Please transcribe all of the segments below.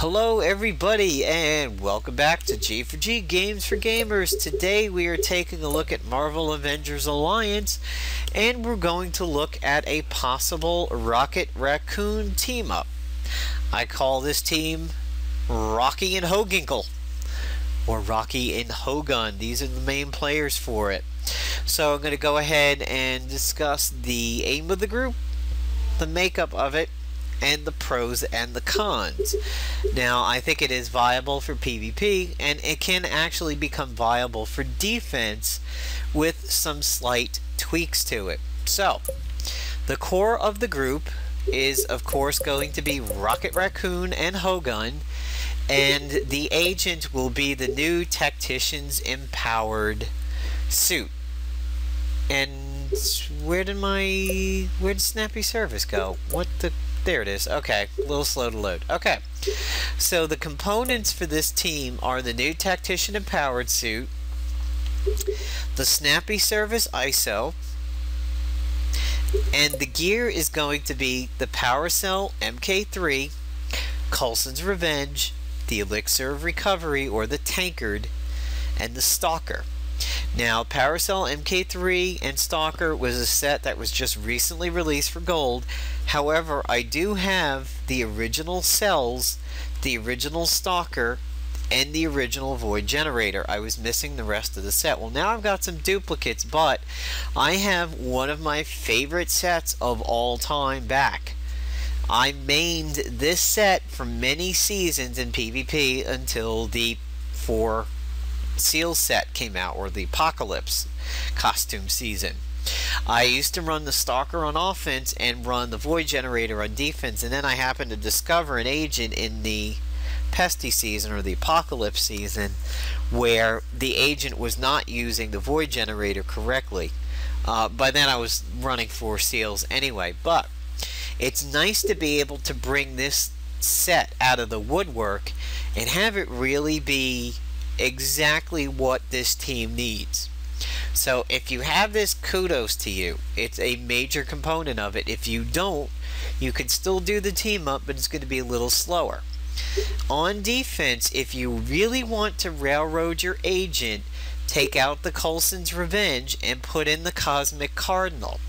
Hello everybody and welcome back to G4G Games for Gamers. Today we are taking a look at Marvel Avengers Alliance and we're going to look at a possible Rocket Raccoon team up. I call this team Rocky and Hoginkle, or Rocky and Hogun. These are the main players for it. So I'm going to go ahead and discuss the aim of the group, the makeup of it, and the pros and the cons. Now, I think it is viable for PvP, and it can actually become viable for defense with some slight tweaks to it. So, the core of the group is, of course, going to be Rocket Raccoon and Hogun, and the agent will be the new Tactician's Empowered suit. And where did Snappy Service go? There it is. Okay, a little slow to load. Okay, so the components for this team are the new Tactician Empowered suit, the Snappy Service ISO, and the gear is going to be the Power Cell MK3, Coulson's Revenge, the Elixir of Recovery or the Tankard, and the Stalker. Now, Power Cell MK3 and Stalker was a set that was just recently released for gold. However, I do have the original cells, the original Stalker, and the original Void Generator. I was missing the rest of the set. Well, now I've got some duplicates, but I have one of my favorite sets of all time back. I mained this set for many seasons in PvP until the 4 Seal set came out, or the Apocalypse costume season. I used to run the Stalker on offense and run the Void Generator on defense, and then I happened to discover an agent in the Pesty season, or the Apocalypse season, where the agent was not using the Void Generator correctly. By then I was running 4 Seals anyway, but it's nice to be able to bring this set out of the woodwork and have it really be exactly what this team needs. So if you have this, kudos to you. It's a major component of it. If you don't, you can still do the team up, but it's going to be a little slower. On defense, if you really want to railroad your agent, take out the Coulson's Revenge and put in the Cosmic Cardinal.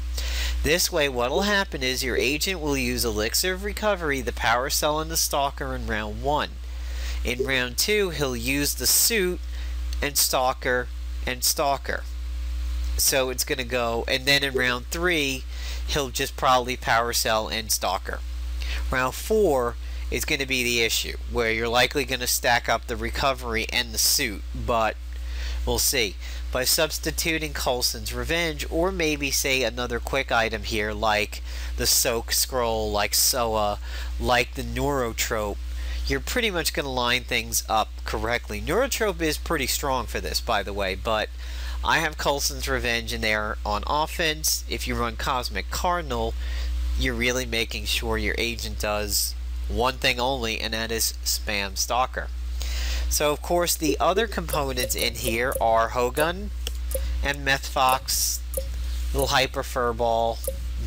This way, what will happen is your agent will use Elixir of Recovery, the Power Cell, and the Stalker in round 1. In round 2, he'll use the suit and Stalker and Stalker. So it's going to go, and then in round 3, he'll just probably Power Cell and Stalker. Round 4 is going to be the issue, where you're likely going to stack up the Recovery and the suit, but we'll see. By substituting Coulson's Revenge, or maybe say another quick item here, like the Soak Scroll, like Soa, like the Trope, you're pretty much going to line things up correctly. Trope is pretty strong for this, by the way, but I have Coulson's Revenge in there on offense. If you run Cosmic Cardinal, you're really making sure your agent does one thing only, and that is spam Stalker. So, of course, the other components in here are Hogun and Meth Fox, little Hyper Furball,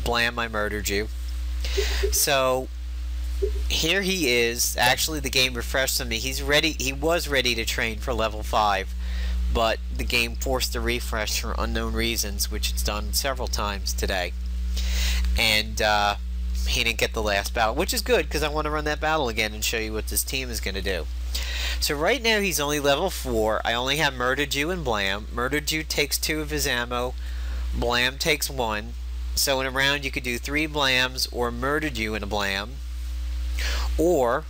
Blam, I Murdered You. So here he is. Actually, the game refreshed on me. He's ready. He was ready to train for level 5, but the game forced a refresh for unknown reasons, which it's done several times today. And he didn't get the last battle, which is good because I want to run that battle again and show you what this team is going to do. So right now he's only level 4. I only have Murdered You and Blam. Murdered You takes 2 of his ammo. Blam takes 1. So in a round you could do 3 Blams or Murdered You and a Blam, or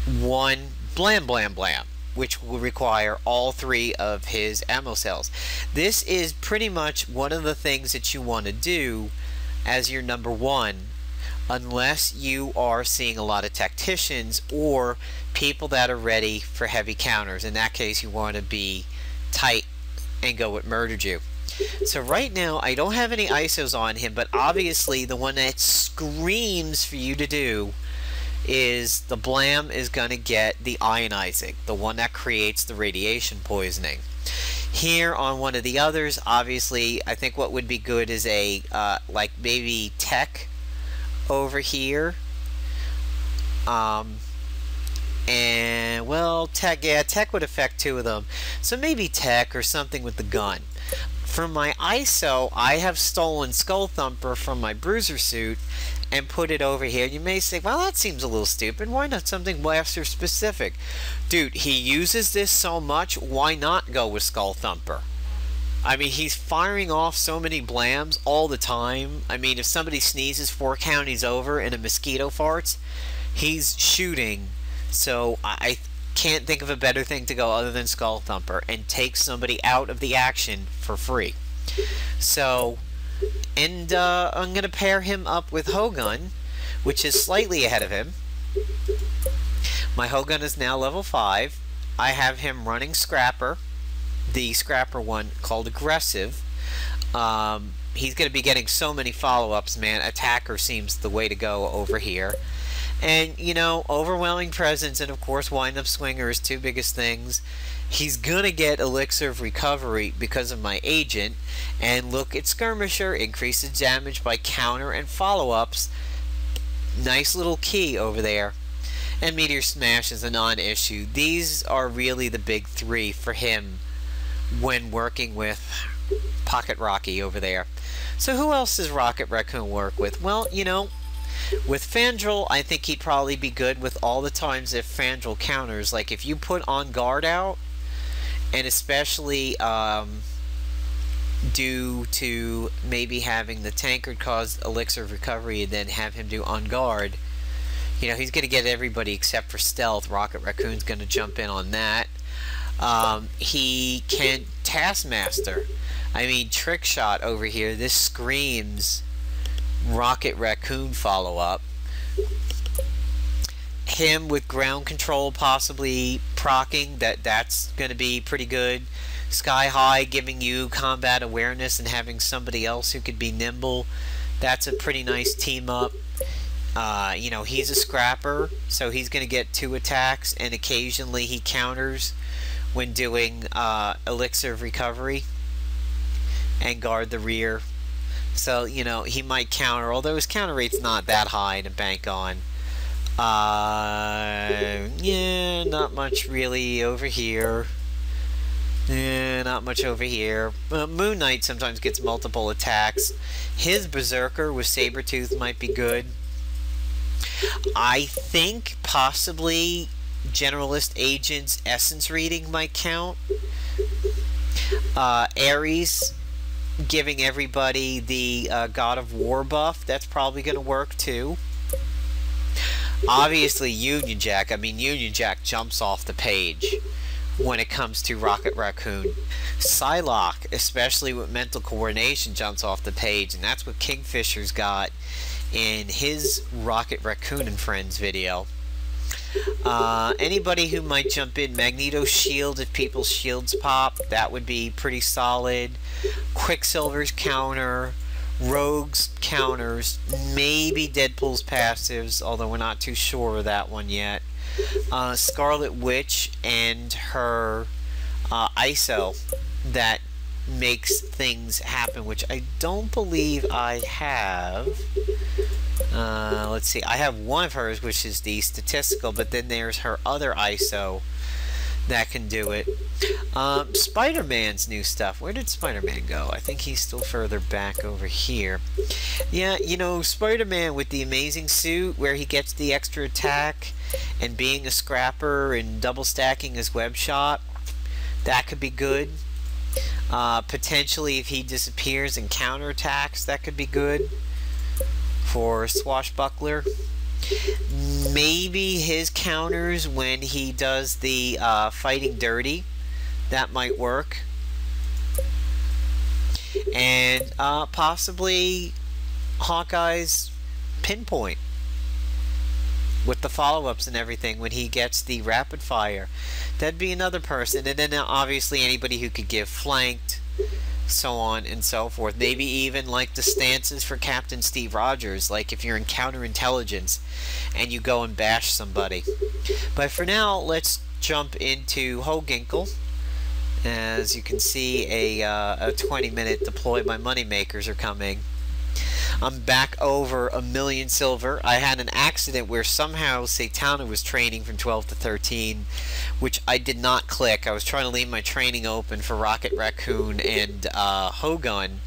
1 Blam Blam Blam, which will require all 3 of his ammo cells. This is pretty much one of the things that you want to do as your number 1, unless you are seeing a lot of tacticians or people that are ready for heavy counters. In that case, you want to be tight and go with Murdered You. So right now, I don't have any ISOs on him, but obviously the one that screams for you to do is the Blam is going to get the ionizing, the one that creates the radiation poisoning. Here on one of the others, obviously, I think what would be good is a, like maybe Tech over here. And, well, tech, yeah, tech would affect 2 of them. So maybe tech or something with the gun. For my ISO, I have stolen Skullthumper from my Bruiser suit and put it over here. You may say, well, that seems a little stupid. Why not something blaster specific? Dude, he uses this so much, why not go with Skullthumper? I mean, he's firing off so many blams all the time. I mean, if somebody sneezes 4 counties over and a mosquito farts, he's shooting. So I can't think of a better thing to go other than Skullthumper and take somebody out of the action for free. So, and I'm going to pair him up with Hogun, which is slightly ahead of him. My Hogun is now level 5. I have him running Scrapper, the Scrapper one called Aggressive. He's going to be getting so many follow-ups, man. Attacker seems the way to go over here. And, you know, Overwhelming Presence and, of course, Windup Swing are his 2 biggest things. He's going to get Elixir of Recovery because of my agent. And look at Skirmisher, increases damage by counter and follow-ups. Nice little key over there. And Meteor Smash is a non-issue. These are really the big 3 for him when working with Pocket Rocky over there. So who else does Rocket Raccoon work with? Well, you know, with Fandral, I think he'd probably be good with all the times if Fandral counters. Like if you put On Guard out, and especially due to maybe having the tankard cause Elixir of Recovery and then have him do On Guard, you know, he's going to get everybody except for Stealth. Rocket Raccoon's going to jump in on that. He can Taskmaster. I mean, Trick Shot over here, this screams Rocket Raccoon follow-up. Him with ground control possibly proccing, that's going to be pretty good. Sky High giving you combat awareness and having somebody else who could be nimble. That's a pretty nice team up. You know, he's a scrapper, so he's going to get 2 attacks, and occasionally he counters when doing Elixir of Recovery and guard the rear. So, you know, he might counter, although his counter rate's not that high to bank on. Yeah, not much really over here. Yeah, not much over here. Moon Knight sometimes gets multiple attacks. His Berserker with Sabretooth might be good. I think possibly Generalist Agent's Essence Reading might count. Ares giving everybody the God of War buff, that's probably going to work too. Obviously Union Jack, I mean Union Jack jumps off the page when it comes to Rocket Raccoon. Psylocke, especially with mental coordination, jumps off the page, and that's what Kingfisher's got in his Rocket Raccoon and Friends video. Anybody who might jump in, Magneto's shield, if people's shields pop, that would be pretty solid. Quicksilver's counter, Rogue's counters, maybe Deadpool's passives, although we're not too sure of that one yet. Scarlet Witch and her ISO that makes things happen, which I don't believe I have. Let's see, I have one of hers, which is the statistical, but then there's her other ISO that can do it. Spider-Man's new stuff. Where did Spider-Man go? I think he's still further back over here. Yeah, you know, Spider-Man with the amazing suit where he gets the extra attack and being a scrapper and double stacking his web shot, that could be good. Potentially if he disappears and counterattacks, that could be good for Swashbuckler. Maybe his counters when he does the fighting dirty, that might work. And possibly Hawkeye's pinpoint with the follow-ups and everything when he gets the rapid fire. That'd be another person. And then obviously anybody who could give flanked, so on and so forth. Maybe even like the stances for Captain Steve Rogers, like if you're in counterintelligence and you go and bash somebody. But for now, let's jump into Hoginkle. As you can see, a 20-minute deploy by Moneymakers are coming. I'm back over 1,000,000 silver. I had an accident where somehow Satana was training from 12 to 13, which I did not click. I was trying to leave my training open for Rocket Raccoon and Hogun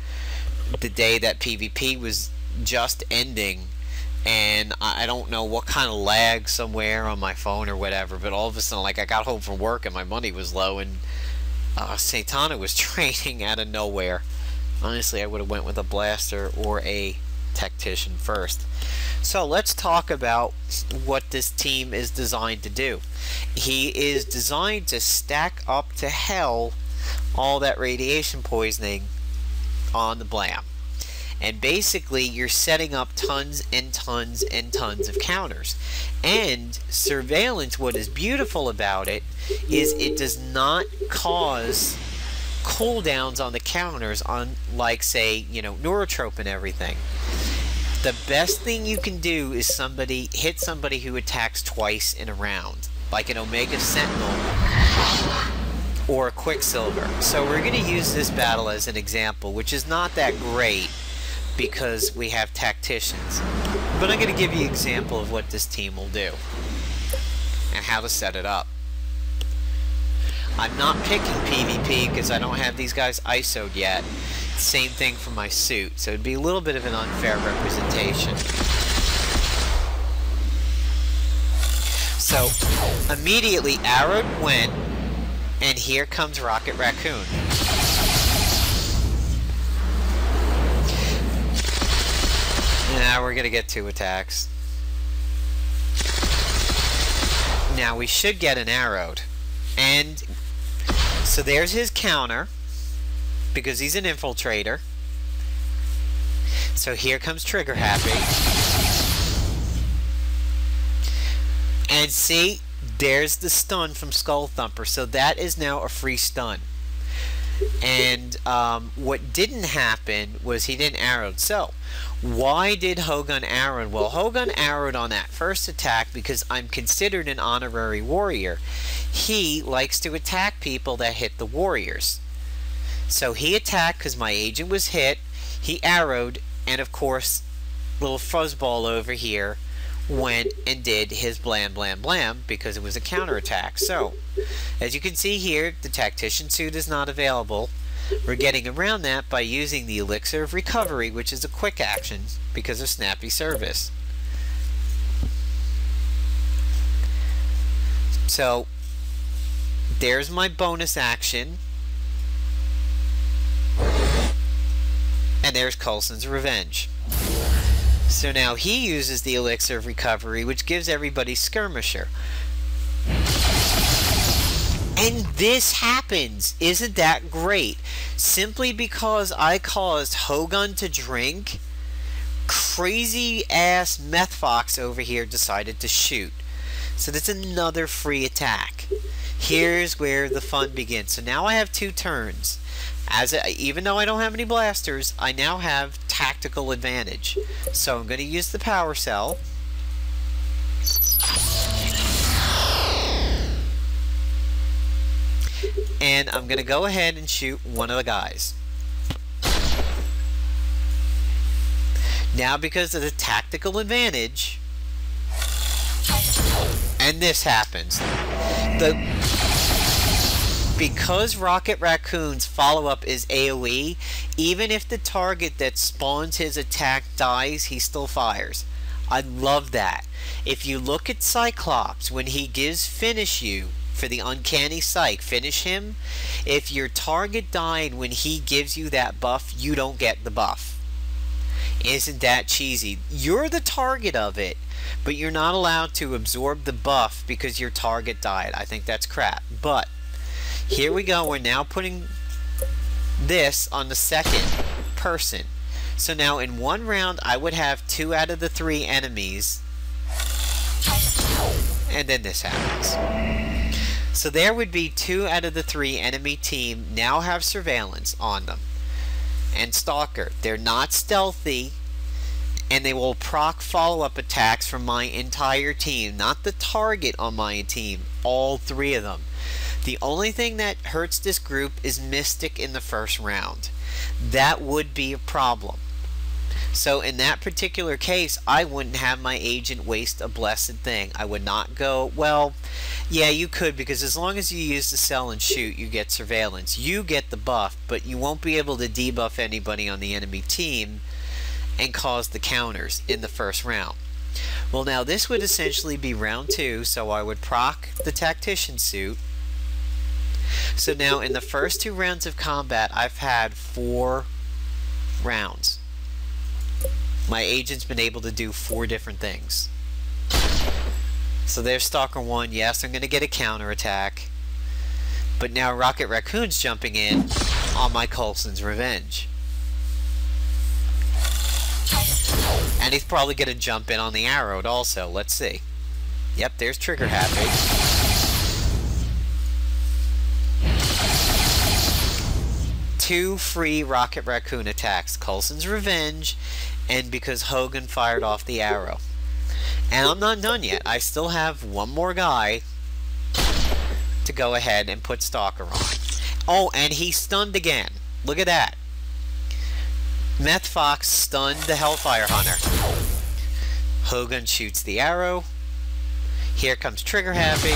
the day that PvP was just ending, and I don't know what kind of lag somewhere on my phone or whatever, but all of a sudden, like, I got home from work and my money was low, and Satana was training out of nowhere. Honestly, I would have went with a blaster or a tactician first. So let's talk about what this team is designed to do. He is designed to stack up to hell all that radiation poisoning on the Blam. And basically, you're setting up tons and tons and tons of counters. And Surveillance, what is beautiful about it, is it does not cause cooldowns on the counters on, like, say, you know, Trope and everything. The best thing you can do is hit somebody who attacks twice in a round, like an Omega Sentinel or a Quicksilver. So we're going to use this battle as an example, which is not that great because we have tacticians. But I'm going to give you an example of what this team will do and how to set it up. I'm not picking PvP because I don't have these guys ISO'd yet. Same thing for my suit, so it'd be a little bit of an unfair representation. So, immediately arrowed went, and here comes Rocket Raccoon. Now we're gonna get 2 attacks. Now we should get an arrowed. And so there's his counter, because he's an infiltrator. So here comes Trigger Happy. And see, there's the stun from Skullthumper. So that is now a free stun. And what didn't happen was he didn't arrow. So why did Hogun arrow? Well, Hogun arrowed on that first attack because I'm considered an honorary warrior. He likes to attack people that hit the warriors. So he attacked because my agent was hit. He arrowed, and of course, little fuzzball over here went and did his blam blam blam because it was a counterattack. So, as you can see here, the tactician suit is not available. We're getting around that by using the Elixir of Recovery, which is a quick action because of snappy service. So, there's my bonus action. And there's Coulson's Revenge. So now he uses the Elixir of Recovery, which gives everybody Skirmisher. And this happens! Isn't that great? Simply because I caused Hogun to drink, crazy ass meth fox over here decided to shoot. So that's another free attack. Here's where the fun begins. So now I have 2 turns. Even though I don't have any blasters, I now have tactical advantage. So I'm going to use the power cell. And I'm going to go ahead and shoot one of the guys. Now, because of the tactical advantage, and this happens, because Rocket Raccoon's follow-up is AoE, even if the target that spawns his attack dies, he still fires. I love that. If you look at Cyclops, when he gives Finish You for the Uncanny Psych, finish him, if your target died when he gives you that buff, you don't get the buff. Isn't that cheesy? You're the target of it, but you're not allowed to absorb the buff because your target died. I think that's crap. But here we go. We're now putting this on the second person. So now in one round, I would have 2 out of the 3 enemies. And then this happens. So there would be 2 out of the 3 enemy team now have surveillance on them. And Stalker. They're not stealthy. And they will proc follow-up attacks from my entire team. Not the target on my team. All 3 of them. The only thing that hurts this group is Mystic in the first round. That would be a problem. So in that particular case, I wouldn't have my agent waste a blessed thing. I would not go, well, yeah, you could, because as long as you use the cell and shoot, you get surveillance. You get the buff, but you won't be able to debuff anybody on the enemy team and cause the counters in the first round. Well, now this would essentially be round 2, so I would proc the tactician suit. So now in the first 2 rounds of combat, I've had 4 rounds. My agent's been able to do 4 different things. So there's Stalker 1. Yes, I'm going to get a counter attack. But now Rocket Raccoon's jumping in on my Coulson's Revenge. And he's probably going to jump in on the Arrowed also. Let's see. Yep, there's Trigger Happy. Two free Rocket Raccoon attacks. Coulson's Revenge, and because Hogun fired off the arrow. And I'm not done yet. I still have one more guy to go ahead and put Stalker on. Oh, and he stunned again. Look at that. Meth Fox stunned the Hellfire Hunter. Hogun shoots the arrow. Here comes Trigger Happy.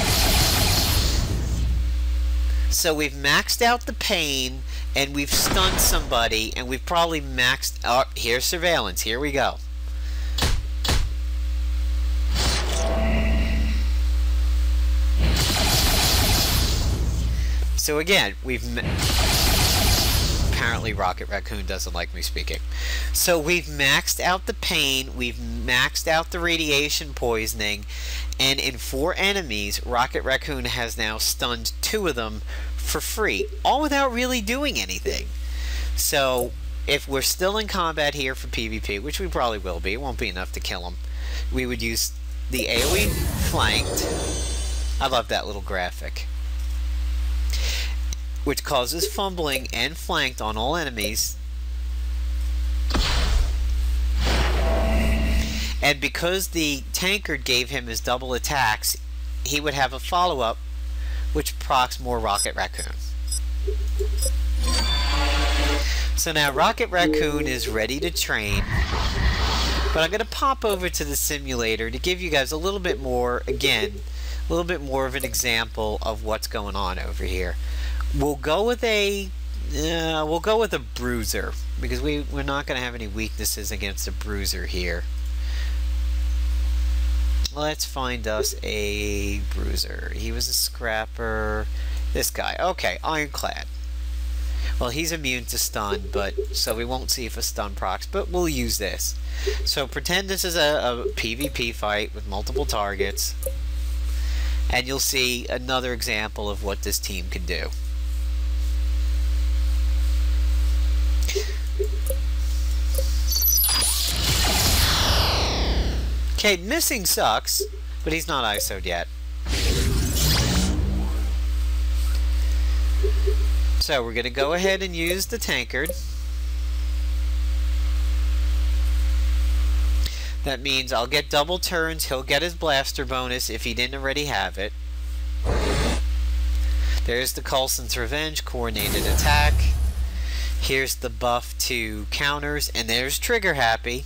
So we've maxed out the pain, and we've stunned somebody, and we've probably maxed... Oh, here's Surveillance. Here we go. So again, we've... Apparently Rocket Raccoon doesn't like me speaking. So we've maxed out the pain, we've maxed out the radiation poisoning, and in 4 enemies, Rocket Raccoon has now stunned 2 of them for free, all without really doing anything. So if we're still in combat here for PvP, which we probably will be, it won't be enough to kill him, we would use the AoE flanked. I love that little graphic, which causes fumbling and flanked on all enemies. And because the tankard gave him his double attacks, he would have a follow-up which procs more Rocket Raccoon. So now Rocket Raccoon is ready to train, but I'm going to pop over to the simulator to give you guys a little bit more, again, a little bit more of an example of what's going on over here. We'll go with a Bruiser, because we're not going to have any weaknesses against a Bruiser here. Let's find us a Bruiser. He was a scrapper. This guy. Okay, Ironclad. Well, he's immune to stun, but so we won't see if a stun procs, but we'll use this. So pretend this is a PvP fight with multiple targets, and you'll see another example of what this team can do. Okay, missing sucks, but he's not ISO'd yet. So we're going to go ahead and use the tankard. That means I'll get double turns, he'll get his blaster bonus if he didn't already have it. There's the Coulson's Revenge, coordinated attack. Here's the buff to counters, and there's Trigger Happy.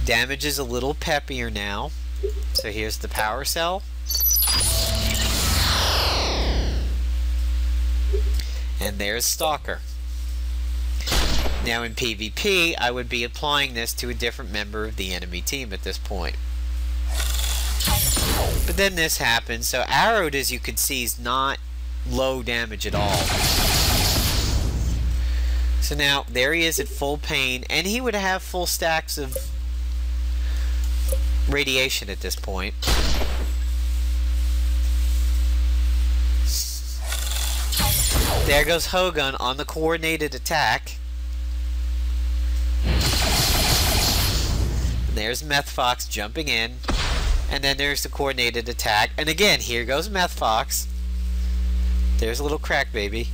Damage is a little peppier now. So here's the power cell. And there's Stalker. Now in PvP, I would be applying this to a different member of the enemy team at this point. But then this happens. So Arrowed, as you can see, is not low damage at all. So now there he is at full pain, and he would have full stacks of radiation at this point. There goes Hogun on the coordinated attack. And there's Meth Fox jumping in. And then there's the coordinated attack. And again, here goes Meth Fox. There's a little crack baby.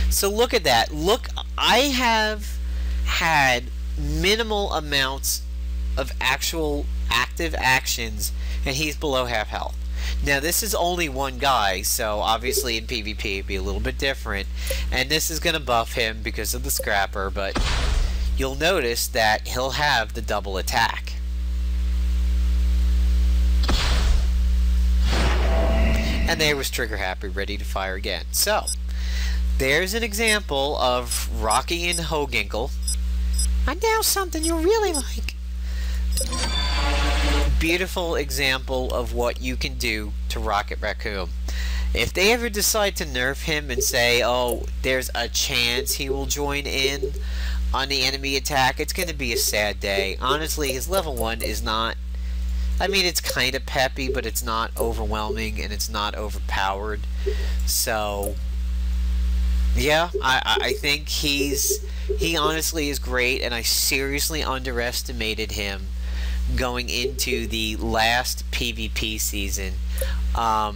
So look at that. Look, I have had minimal amounts of actual active actions, and he's below half health. Now this is only one guy, so obviously in PvP it'd be a little bit different. And this is going to buff him because of the scrapper, but you'll notice that he'll have the double attack. And there was Trigger Happy, ready to fire again. So, there's an example of Rockey and Hoginkle. And now something you really like. Beautiful example of what you can do to Rocket Raccoon. If they ever decide to nerf him and say, oh, there's a chance he will join in on the enemy attack, it's going to be a sad day. Honestly, his level 1 is not... I mean, it's kind of peppy, but it's not overwhelming and it's not overpowered. So, yeah, I think he honestly is great, and I seriously underestimated him going into the last PvP season. I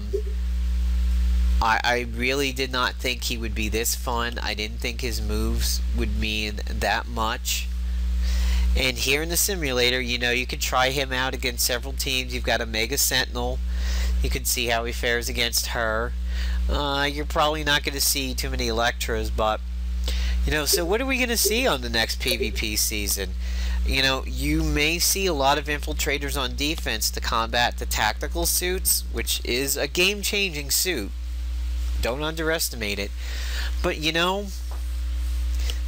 really did not think he would be this fun. I didn't think his moves would mean that much. And here in the simulator, you know, you could try him out against several teams. You've got a Mega Sentinel. You can see how he fares against her. You're probably not going to see too many Electras, but, you know, so what are we going to see on the next PvP season? You know, you may see a lot of infiltrators on defense to combat the tactical suits, which is a game-changing suit. Don't underestimate it. But, you know,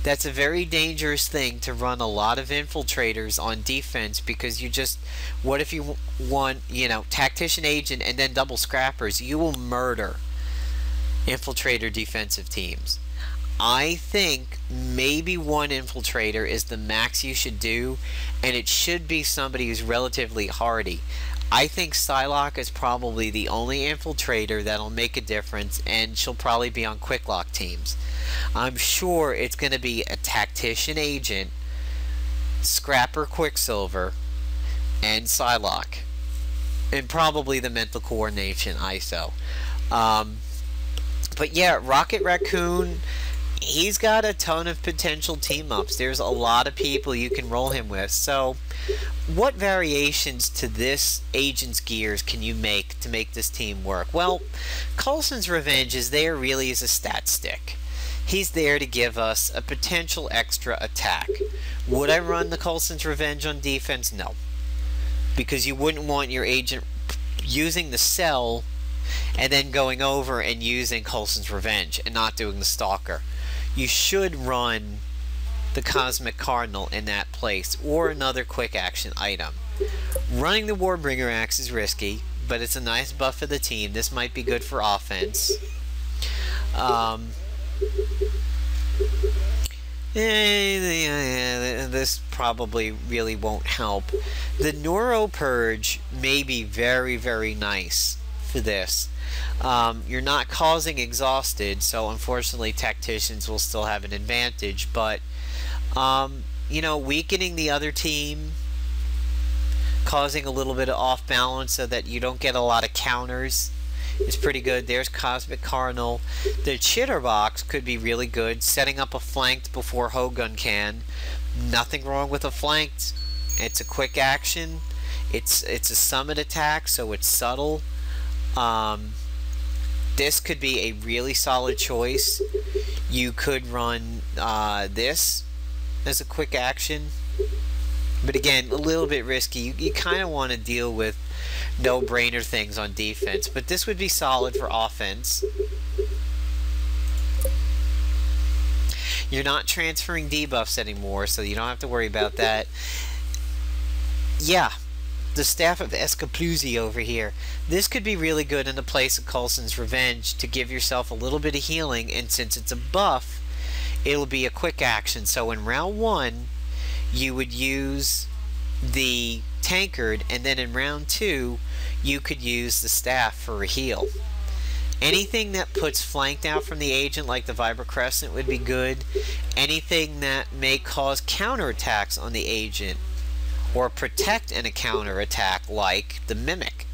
that's a very dangerous thing to run a lot of infiltrators on defense, because you just, what if you want, you know, tactician agent and then double scrappers? You will murder infiltrator defensive teams. I think maybe one infiltrator is the max you should do, and it should be somebody who's relatively hardy. I think Psylocke is probably the only infiltrator that'll make a difference, and she'll probably be on quick lock teams. I'm sure it's going to be a tactician agent, scrapper Quicksilver, and Psylocke. And probably the mental coordination ISO. But yeah, Rocket Raccoon, he's got a ton of potential team-ups. There's a lot of people you can roll him with. So, what variations to this agent's gears can you make to make this team work? Well, Coulson's Revenge is there really as a stat stick. He's there to give us a potential extra attack. Would I run the Coulson's Revenge on defense? No. Because you wouldn't want your agent using the cell and then going over and using Coulson's Revenge and not doing the Stalker. You should run the Cosmic Cardinal in that place, or another quick action item. Running the Warbringer Axe is risky, but it's a nice buff for the team. This might be good for offense. This probably really won't help. The Neuro Purge may be very, very nice for this. You're not causing exhausted, so unfortunately tacticians will still have an advantage, but you know, weakening the other team, causing a little bit of off balance so that you don't get a lot of counters, is pretty good. There's Cosmic Cardinal. The Chitterbox could be really good, setting up a flanked before Hogun can. Nothing wrong with a flanked. It's a quick action. It's a summit attack, so it's subtle. This could be a really solid choice. You could run this as a quick action, but again, a little bit risky. You kind of want to deal with no-brainer things on defense, but this would be solid for offense. You're not transferring debuffs anymore, so you don't have to worry about that. Yeah, the Staff of Escapuzzi over here. This could be really good in the place of Coulson's Revenge to give yourself a little bit of healing, and since it's a buff, it'll be a quick action. So in round 1, you would use the tankard, and then in round 2, you could use the staff for a heal. Anything that puts flanked out from the agent, like the Vibra Crescent, would be good. Anything that may cause counterattacks on the agent, or protect in a counterattack, like the Mimic.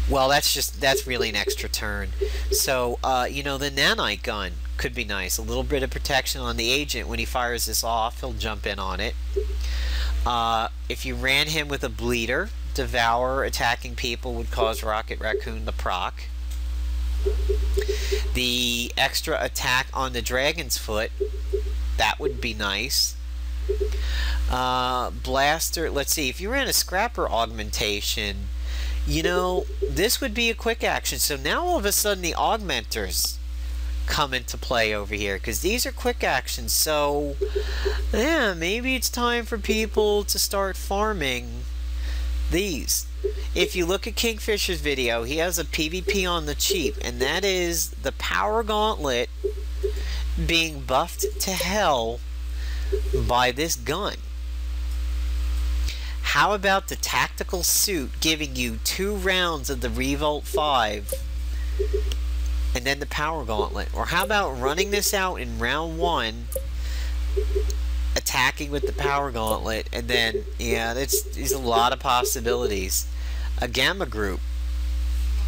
Well, that's really an extra turn. So, you know, the Nanite Gun could be nice. A little bit of protection on the agent. When he fires this off, he'll jump in on it. If you ran him with a Bleeder, Devour attacking people would cause Rocket Raccoon to proc. The extra attack on the Dragon's Foot, that would be nice. Blaster, let's see, if you ran a Scrapper augmentation, you know, this would be a quick action. So now all of a sudden the augmenters come into play over here, because these are quick actions. So yeah, maybe it's time for people to start farming these. If you look at Kingfisher's video, he has a PvP on the cheap, and that is the Power Gauntlet being buffed to hell by this gun. How about the Tactical Suit giving you 2 rounds of the Revolt 5 and then the Power Gauntlet? Or how about running this out in round 1, attacking with the Power Gauntlet, and then, yeah, there's a lot of possibilities. A Gamma Group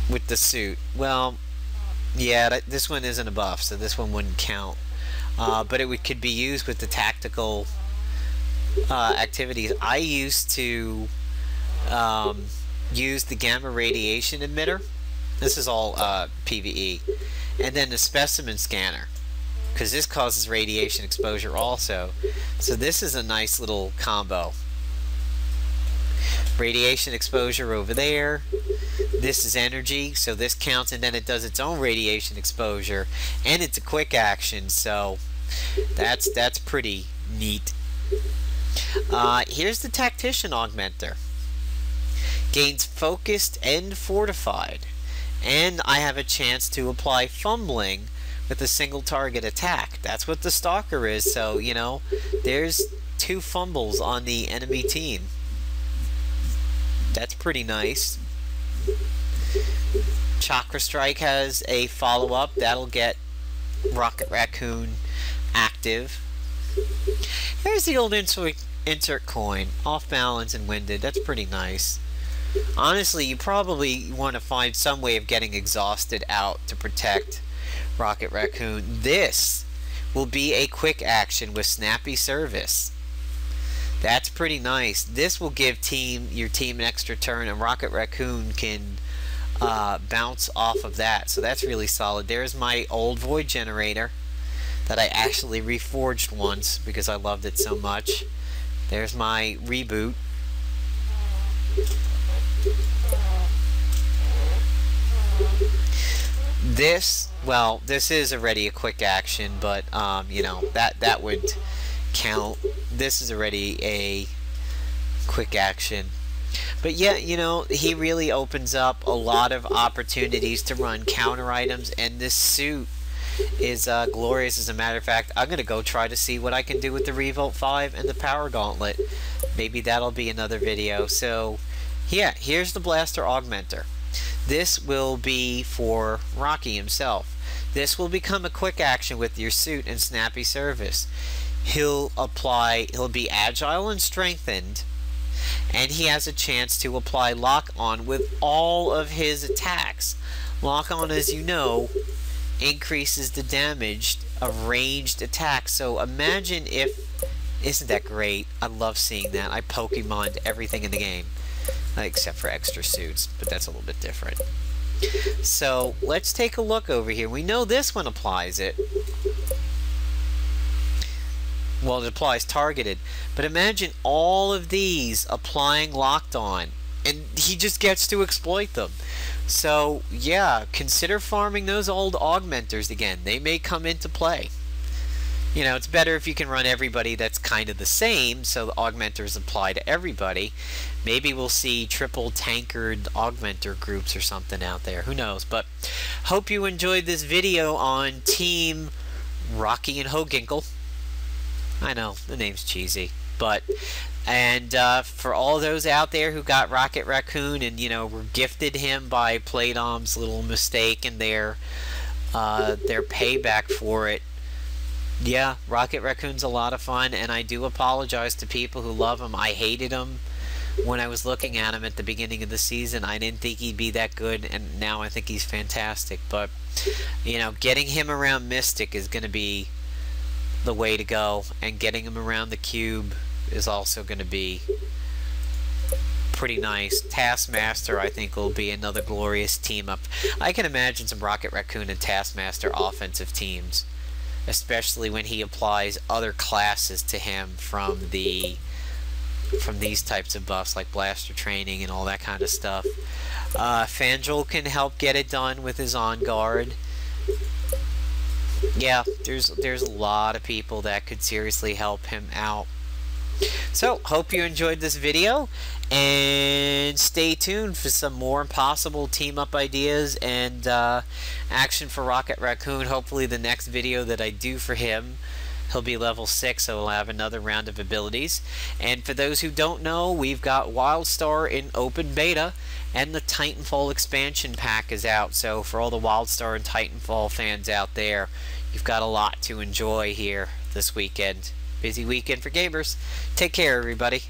with the suit. Well, yeah, this one isn't a buff, so this one wouldn't count. But it could be used with the tactical activities. I used to use the Gamma Radiation Emitter. This is all PvE. And then the Specimen Scanner, because this causes radiation exposure also. So this is a nice little combo. Radiation exposure over there. This is energy, so this counts, and then it does its own radiation exposure, and it's a quick action, so that's pretty neat. Here's the Tactician Augmenter. Gains focused and fortified, and I have a chance to apply fumbling with a single target attack. That's what the Stalker is, so, you know, there's 2 fumbles on the enemy team. That's pretty nice. Chakra Strike has a follow-up. That'll get Rocket Raccoon active. There's the old insert coin. Off balance and winded. That's pretty nice. Honestly, you probably want to find some way of getting exhausted out to protect Rocket Raccoon. This will be a quick action with snappy service. That's pretty nice. This will give your team an extra turn, and Rocket Raccoon can bounce off of that. So that's really solid. There's my old Void Generator that I actually reforged once because I loved it so much. There's my reboot. This, well, this is already a quick action, but you know, that would count. This is already a quick action. But yeah, you know, he really opens up a lot of opportunities to run counter items, and this suit is glorious. As a matter of fact, I'm going to go try to see what I can do with the Revolt 5 and the Power Gauntlet. Maybe that'll be another video. So yeah, here's the Blaster Augmenter. This will be for Rocky himself. This will become a quick action with your suit and snappy service. He'll be agile and strengthened, and he has a chance to apply lock on with all of his attacks. Lock on, as you know, increases the damage of ranged attacks. So imagine if, isn't that great? I love seeing that. I Pokemon'd everything in the game, except for extra suits, but that's a little bit different. So let's take a look over here. We know this one applies it. Well, it applies targeted, but imagine all of these applying locked on, and he just gets to exploit them. So yeah, consider farming those old augmenters again. They may come into play. You know, it's better if you can run everybody that's kind of the same, so the augmenters apply to everybody. Maybe we'll see triple tankered augmenter groups or something out there. Who knows? But hope you enjoyed this video on Team Rocky and Hoginkle. I know, the name's cheesy, but for all those out there who got Rocket Raccoon and, you know, were gifted him by Playdom's little mistake and their payback for it, yeah, Rocket Raccoon's a lot of fun, and I do apologize to people who love him. I hated him when I was looking at him at the beginning of the season. I didn't think he'd be that good, and now I think he's fantastic. But, you know, getting him around Mystic is going to be the way to go, and getting him around the cube is also going to be pretty nice. Taskmaster, I think, will be another glorious team up. I can imagine some Rocket Raccoon and Taskmaster offensive teams, especially when he applies other classes to him from these types of buffs like blaster training and all that kind of stuff. Fangel can help get it done with his on guard. Yeah, there's a lot of people that could seriously help him out. So, hope you enjoyed this video, and stay tuned for some more possible team-up ideas and action for Rocket Raccoon. Hopefully the next video that I do for him, he'll be level 6, so we'll have another round of abilities. And for those who don't know, we've got Wildstar in open beta, and the Titanfall expansion pack is out. So for all the Wildstar and Titanfall fans out there, you've got a lot to enjoy here this weekend. Busy weekend for gamers. Take care, everybody.